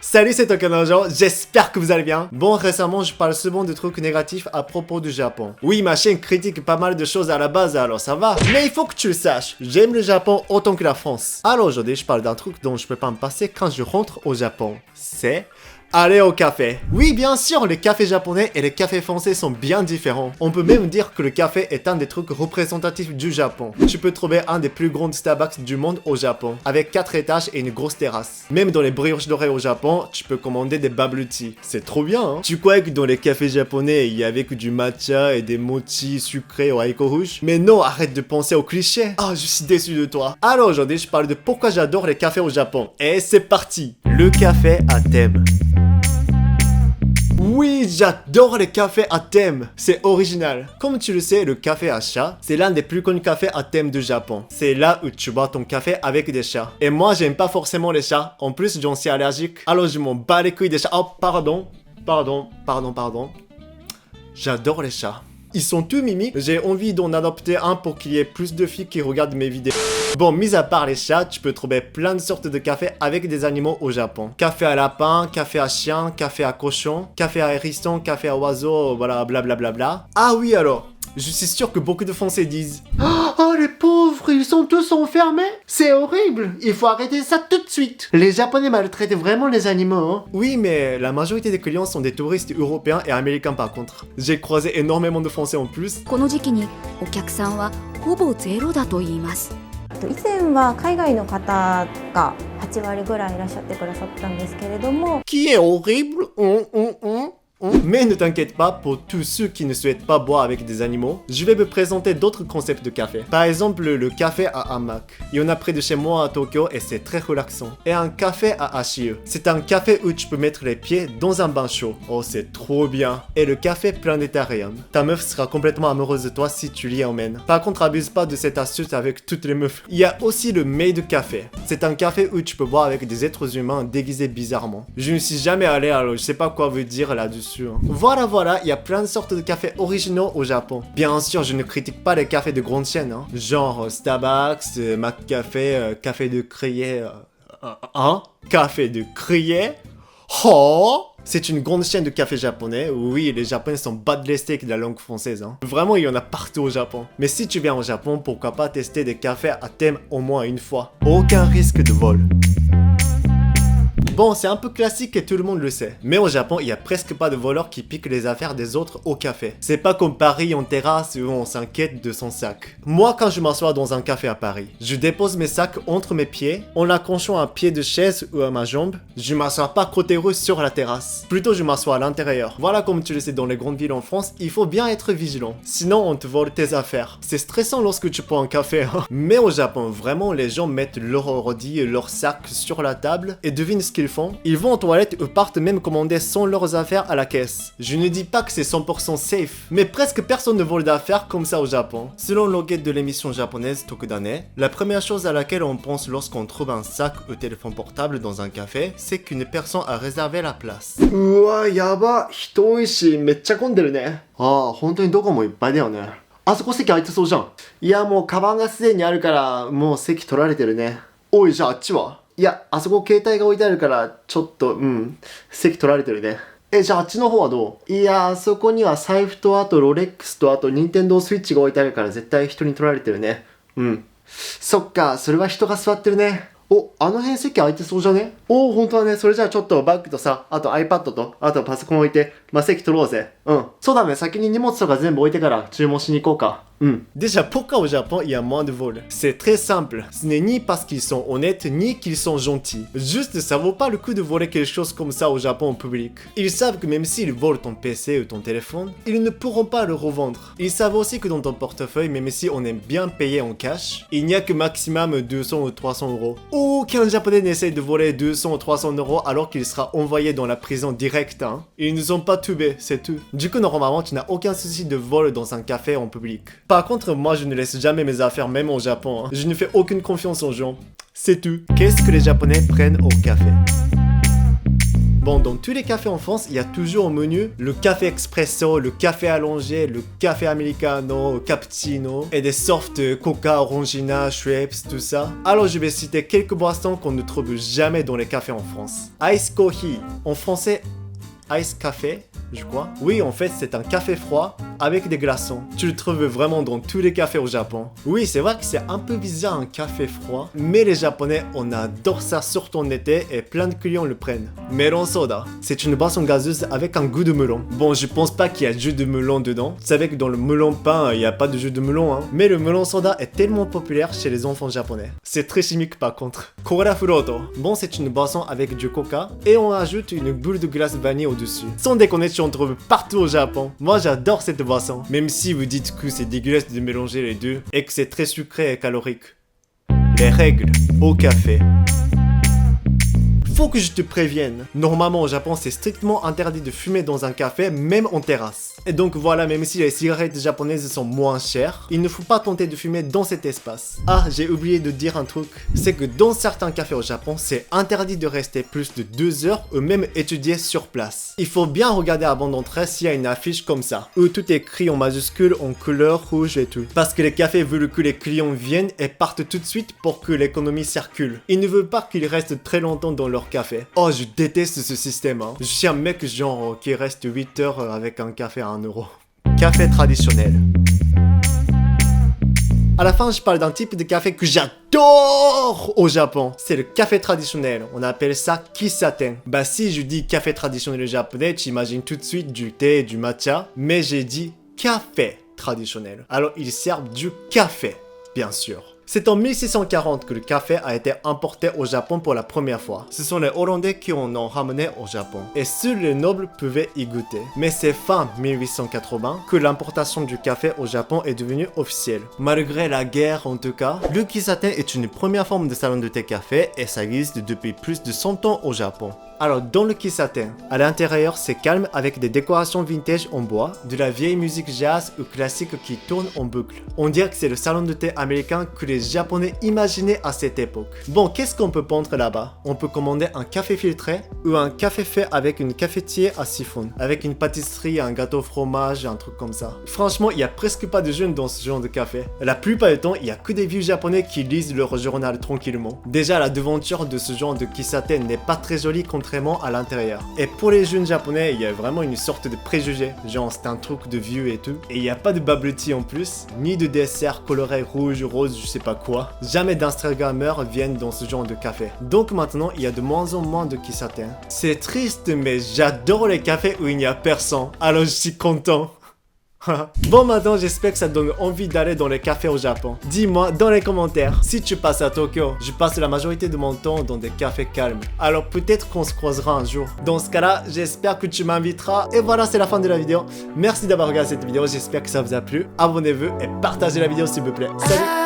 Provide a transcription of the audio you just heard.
Salut, c'est Tokanojo, j'espère que vous allez bien. Bon, récemment, je parle souvent de trucs négatifs à propos du Japon. Oui, ma chaîne critique pas mal de choses à la base, alors ça va. Mais il faut que tu le saches, j'aime le Japon autant que la France. Alors aujourd'hui, je parle d'un truc dont je peux pas me passer quand je rentre au Japon. C'est... aller au café. Oui, bien sûr, les cafés japonais et les cafés français sont bien différents. On peut même dire que le café est un des trucs représentatifs du Japon. Tu peux trouver un des plus grands Starbucks du monde au Japon, avec 4 étages et une grosse terrasse. Même dans les brioches dorées au Japon, tu peux commander des bubble tea. C'est trop bien, hein? Tu crois que dans les cafés japonais, il y avait que du matcha et des mochis sucrés au haricot rouge? Mais non, arrête de penser aux clichés. Ah, je suis déçu de toi. Alors aujourd'hui, je parle de pourquoi j'adore les cafés au Japon. Et c'est parti! Le café à thème. Oui, j'adore les cafés à thème, c'est original. Comme tu le sais, le café à chat, c'est l'un des plus connus cafés à thème du Japon. C'est là où tu bois ton café avec des chats. Et moi, j'aime pas forcément les chats, en plus j'en suis allergique, alors je m'en bats les couilles des chats. Oh, pardon. J'adore les chats. Ils sont tous mimi, j'ai envie d'en adopter un pour qu'il y ait plus de filles qui regardent mes vidéos. Bon, mis à part les chats, tu peux trouver plein de sortes de cafés avec des animaux au Japon. Café à lapin, café à chien, café à cochon, café à hérisson, café à oiseau, voilà, blablabla. Ah oui alors, je suis sûr que beaucoup de Français disent « Oh les pauvres, ils sont tous enfermés. C'est horrible, il faut arrêter ça tout de suite. Les Japonais maltraitent vraiment les animaux, hein. » Oui, mais la majorité des clients sont des touristes européens et américains par contre. J'ai croisé énormément de Français en plus. この時期にお客さんはほぼゼロだと言います。以前は海外の方が8割ぐらいいらっしゃってくださったんですけれども Qui est horrible. Mais ne t'inquiète pas, pour tous ceux qui ne souhaitent pas boire avec des animaux, je vais me présenter d'autres concepts de café. Par exemple, le café à hamac. Il y en a près de chez moi à Tokyo et c'est très relaxant. Et un café à Ashio. C'est un café où tu peux mettre les pieds dans un bain chaud. Oh, c'est trop bien. Et le café planétarium. Ta meuf sera complètement amoureuse de toi si tu l'y emmènes. Par contre, abuse pas de cette astuce avec toutes les meufs. Il y a aussi le maid café. C'est un café où tu peux boire avec des êtres humains déguisés bizarrement. Je ne suis jamais allé, alors je sais pas quoi veut dire là-dessus. Voilà, il y a plein de sortes de cafés originaux au Japon. Bien sûr, je ne critique pas les cafés de grandes chaînes, hein. Genre Starbucks, McCafé, Café de Crier... Café de Crier? Oh! C'est une grande chaîne de café japonais. Oui, les japonais sont bas de l'esteak de la langue française, hein. Vraiment, il y en a partout au Japon. Mais si tu viens au Japon, pourquoi pas tester des cafés à thème au moins une fois? Aucun risque de vol. Bon, c'est un peu classique et tout le monde le sait. Mais au Japon, il y a presque pas de voleurs qui piquent les affaires des autres au café. C'est pas comme Paris en terrasse où on s'inquiète de son sac. Moi, quand je m'assois dans un café à Paris, je dépose mes sacs entre mes pieds, en accrochant un pied de chaise ou à ma jambe. Je m'assois pas côté rue sur la terrasse. Plutôt, je m'assois à l'intérieur. Voilà, comme tu le sais, dans les grandes villes en France, il faut bien être vigilant. Sinon, on te vole tes affaires. C'est stressant lorsque tu prends un café, hein. Mais au Japon, vraiment, les gens mettent leur ordi et leur sac sur la table et devine ce qu'ils font. Ils vont aux toilettes ou partent même commander sans leurs affaires à la caisse. Je ne dis pas que c'est 100% safe, mais presque personne ne vole d'affaires comme ça au Japon. Selon l'enquête de l'émission japonaise Tokudane, la première chose à laquelle on pense lorsqu'on trouve un sac ou téléphone portable dans un café, c'est qu'une personne a réservé la place. Ouah, yaba, hito多いし、めっちゃ混んでるね。ああ、本当にどこもいっぱいだよね。あそこ席空いてそうじゃん。いや、もうカバンがすでにあるから、もう席取られてるね。おい、じゃああっちは？いや、あそこ携帯が置いてあるから、ちょっと、席取られてるね。じゃああっちの方はどう？いや、あそこには財布とあとロレックスとあとニンテンドースイッチが置いてあるから絶対人に取られてるね。そっか、それは人が座ってるね。お、あの辺席空いてそうじゃね？お、本当だね。それじゃあちょっとバッグとさ、あと iPad と、あとパソコン置いて、席取ろうぜ。そうだね。先に荷物とか全部置いてから注文しに行こうか。Déjà, pourquoi au Japon il y a moins de vols? C'est très simple. Ce n'est ni parce qu'ils sont honnêtes, ni qu'ils sont gentils. Juste, ça vaut pas le coup de voler quelque chose comme ça au Japon en public. Ils savent que même s'ils volent ton PC ou ton téléphone, ils ne pourront pas le revendre. Ils savent aussi que dans ton portefeuille, même si on aime bien payer en cash, il n'y a que maximum 200 ou 300 euros. Aucun japonais n'essaye de voler 200 ou 300 euros alors qu'il sera envoyé dans la prison directe, hein. Ils ne sont pas tubés, c'est tout. Du coup, normalement, tu n'as aucun souci de vol dans un café en public. Par contre, moi je ne laisse jamais mes affaires même au Japon, hein. Je ne fais aucune confiance aux gens. C'est tout. Qu'est-ce que les Japonais prennent au café? Bon, dans tous les cafés en France, il y a toujours au menu le café expresso, le café allongé, le café americano, cappuccino et des sortes de coca, orangina, Schweppes, tout ça. Alors je vais citer quelques boissons qu'on ne trouve jamais dans les cafés en France. Ice coffee, en français ice café, je crois. Oui, en fait, c'est un café froid avec des glaçons. Tu le trouves vraiment dans tous les cafés au Japon. Oui, c'est vrai que c'est un peu bizarre un café froid, mais les Japonais, on adore ça surtout en été et plein de clients le prennent. Melon soda, c'est une boisson gazeuse avec un goût de melon. Bon, je pense pas qu'il y a de jus de melon dedans. Vous savez que dans le melon pain, il n'y a pas de jus de melon, hein. Mais le melon soda est tellement populaire chez les enfants japonais. C'est très chimique par contre. Cola Furoto. Bon, c'est une boisson avec du coca et on ajoute une boule de glace vanille au-dessus. Sans déconner, tu en trouves partout au Japon. Moi, j'adore cette boisson. Même si vous dites que c'est dégueulasse de mélanger les deux et que c'est très sucré et calorique. Les règles au café. Faut que je te prévienne. Normalement au Japon, c'est strictement interdit de fumer dans un café, même en terrasse. Et donc voilà, même si les cigarettes japonaises sont moins chères, il ne faut pas tenter de fumer dans cet espace. Ah, j'ai oublié de dire un truc. C'est que dans certains cafés au Japon, c'est interdit de rester plus de 2 heures ou même étudier sur place. Il faut bien regarder avant d'entrer s'il y a une affiche comme ça, où tout est écrit en majuscule, en couleur rouge et tout. Parce que les cafés veulent que les clients viennent et partent tout de suite pour que l'économie circule. Ils ne veulent pas qu'ils restent très longtemps dans leur café. Oh, je déteste ce système, hein. Je suis un mec genre qui reste 8 heures avec un café à 1 euro. Café traditionnel. À la fin, je parle d'un type de café que j'adore au Japon. C'est le café traditionnel. On appelle ça kisaten. Bah si je dis café traditionnel japonais, tu imagines tout de suite du thé, du matcha. Mais j'ai dit café traditionnel. Alors ils servent du café, bien sûr. C'est en 1640 que le café a été importé au Japon pour la première fois. Ce sont les Hollandais qui en ont ramené au Japon. Et seuls les nobles pouvaient y goûter. Mais c'est fin 1880 que l'importation du café au Japon est devenue officielle. Malgré la guerre en tout cas, le kisaten est une première forme de salon de thé café et ça existe depuis plus de 100 ans au Japon. Alors dans le kisaten, à l'intérieur c'est calme avec des décorations vintage en bois, de la vieille musique jazz ou classique qui tourne en boucle. On dirait que c'est le salon de thé américain que les Japonais imaginaient à cette époque. Bon, qu'est-ce qu'on peut prendre là-bas? On peut commander un café filtré ou un café fait avec une cafetière à siphon, avec une pâtisserie, un gâteau au fromage, un truc comme ça. Franchement, il y a presque pas de jeunes dans ce genre de café. La plupart du temps, il y a que des vieux Japonais qui lisent leur journal tranquillement. Déjà, la devanture de ce genre de kisaten n'est pas très jolie contrairement à l'intérieur. Et pour les jeunes japonais, il y a vraiment une sorte de préjugé, genre c'est un truc de vieux et tout. Et il n'y a pas de bubble tea en plus, ni de dessert coloré rouge, rose, je sais pas quoi. Jamais d'Instagrammeurs viennent dans ce genre de café. Donc maintenant, il y a de moins en moins de kisaten. C'est triste, mais j'adore les cafés où il n'y a personne. Alors je suis content. Bon, maintenant j'espère que ça te donne envie d'aller dans les cafés au Japon. Dis-moi dans les commentaires. Si tu passes à Tokyo, je passe la majorité de mon temps dans des cafés calmes. Alors peut-être qu'on se croisera un jour. Dans ce cas-là, j'espère que tu m'inviteras. Et voilà, c'est la fin de la vidéo. Merci d'avoir regardé cette vidéo, j'espère que ça vous a plu. Abonnez-vous et partagez la vidéo s'il vous plaît. Salut!